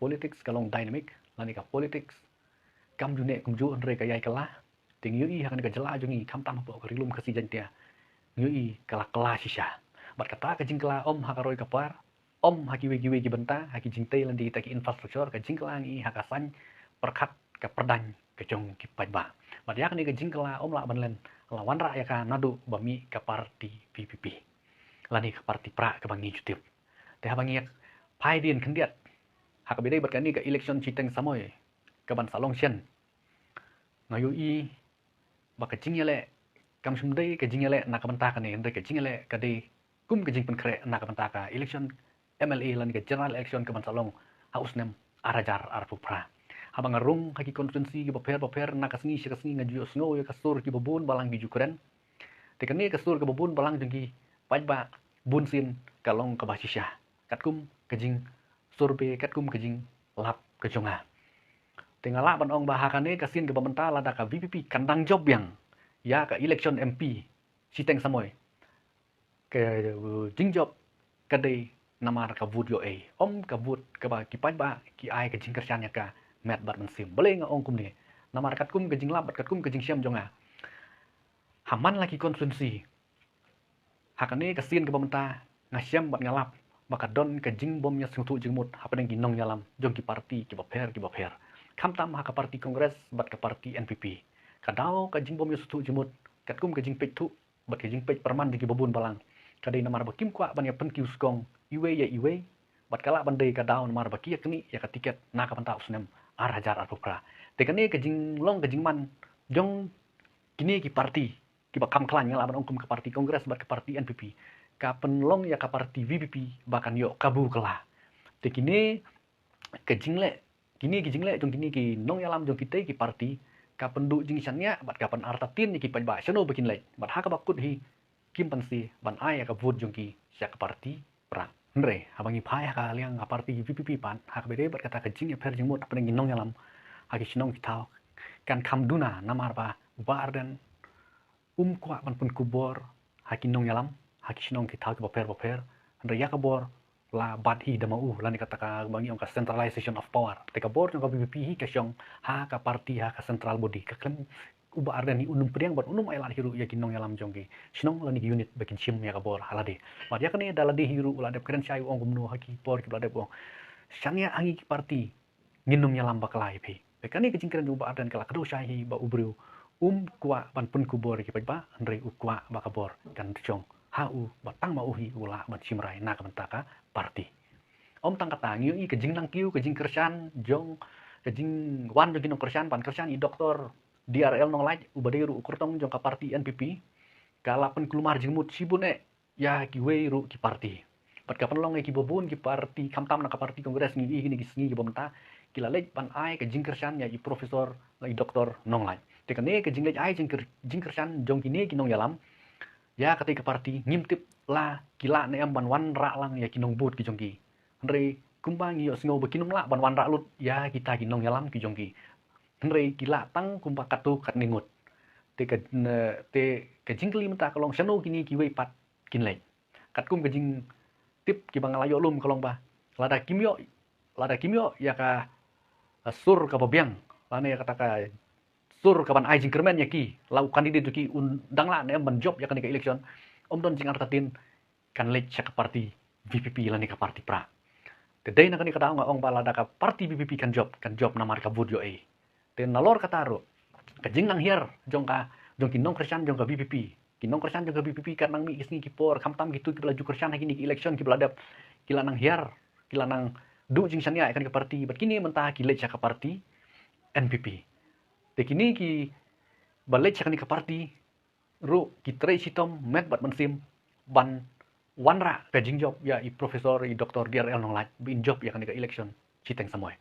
politics kalong dynamic lani ka politics kam june kum ju andre ka yai kala ting yu i hakan ka jela jungi kam tam po rilum kasi jantia yu i kala kala shisha bat kata ka jingkala om hakaroi kapar om haki wegi benta haki jingtei lan di taki infrastruktur ka jingkala ngi hakasan perkat ka perdan ka jong ki pajba bat yak ni ka jingkala om la banlen lawan ra ya ka nadu bami ka parti PPP lani ka parti pra ka bangi jutip te habangi pai din kendiat hak bedai berkani ke election citeng samoy ke ban salong chen ngayu i baka jingyale kam sumdei ke jingyale nak banta kan ni ke jingyale ke de kum ke jing pen kre nak banta ka election MLA lan ke general election ke ban salong haus nem arajar arpu pra habang rung haki konstituensi ke paper nak kasngi ngaju sngo ya kasur ki babun balang biju keren te kan ni kasur ke babun balang jengki pajba bunsin kalong ke basisha katkum kejing survei katkum kejing lap kejonga tinggal ban ong bahakane kasin ke pemerintah lada ka VPP kandang job yang ya ka election MP siteng samoy ke jing job kadai namar ka vote yo om ka vote ka ba ki paj ba ki ai ka jing kersan ya ka met bat mensim boleh nga ong kum ni namar katkum kejing lap katkum kejing siam jonga haman lagi konstitusi hakane kasin ke pemerintah ngasiam bat ngalap maka don ke jing bom nya sutu jengmut apa yang ginong nyalam jong ki parti ki baper kam tam ha ka parti kongres bat ka parti NPP kadao ka jing bom nya sutu jengmut katkum ke jing pej tu bat ke jing pej perman di ki babun balang kadai namar bakim kwa ban ya pen ki uskong iwe bat kala bandai kadao namar baki ya kini ya ka tiket na ka panta usnem arajar arpra te kani ke jing long ke jing man jong kini ki parti ki bakam klan ngala ban ongkum ke parti kongres bat ke parti NPP ka penlong ya ka parti VPP bahkan yo kabu kala te kini ke jingle jong kini ki nong yalam jong kita ki parti ka pendu jing sannya bat ka pen artatin ki pajba seno bikin le bat ha ka bakut hi kim pansi ban ai ka vote jong ki sia ka parti pra ndre habangi phai ka liang ka parti VPP pan ha ka bede bat kata ke jing ya per jing mot pen nong yalam ha ki sinong ki tau kan kam duna namar ba barden kwa ban pun kubor ha ki nong yalam haki sinong kita ke baper andre ya kabor la badhi damau la ni kata ka bangi ong ka centralization of power te ka bor ka BPP hi ka syong ha ka parti ha ka central body ka klem uba ardan ni unum priang bat unum ai la hiru ya kinong yalam jongki sinong la ni unit bakin sim ya kabor halade mat ya kani daladi hiru la de keren sai ong gumnu haki por ki blade bong syangya angi ki parti nginum yalam baklai phe be kani ke jingkren uba ardan kala kado sai hi ba ubru kwa ban pun kubor ki ba andre ukwa ba kabor kan chong hau batang mau hi ula bat simrai na ka mentaka parti om tang kata ngiu i kejing nang kiu kejing kersan jong kejing wan jong kersan pan kersan i doktor DRL nong lai ubade ru ukurtong jong ka parti NPP kala pen kelumar jingmut sibune ya ki we ru ki parti pat ka penlong ki bobun ki parti kamtam na ka parti kongres ngi hi ni ki bomta kila lej pan ai kejing kersan ya i profesor i doktor nong lai tekane kejing lej ai jing kersan jong kini ki nong yalam ya ketika parti ngimtip la kila ne am ban wan ra lang ya kinong but ki jongki andre kumbang yo sngo bekinong la ban wan ra lut ya kita kinong yalam ki jongki andre kila tang kumpa katu kat ningut te ke jingkli menta kolong seno kini ki we pat kinlei kat kum ke jing tip ki bang layo lum kolong ba lada kimyo ya ka sur ka babiang lane ya kata ka sur kapan ai jingkermen ya ki lau kandidat ki undang la ne ban job ya kan ke election om don jing artatin kan lech ka parti VPP la ni ka parti pra te dei na kan ka ong bala da ka parti VPP kan job namar ka vote yo te nalor kata ro ka jing nang hier jong kinong kersan jong ka VPP kinong kersan jong ka VPP kan nang mi isni ki por kamtam gitu ki laju kersan ki ni election ki beladap kila nang hier kila nang du jing sania kan ka parti bat kini mentah ki lech ka parti NPP te kini ki balai cakani ke parti ru ki trei sitom met bat mensim ban wanra ke jing job ya i profesor i doktor DRL nong lai bin job ya kan ke election citeng samoy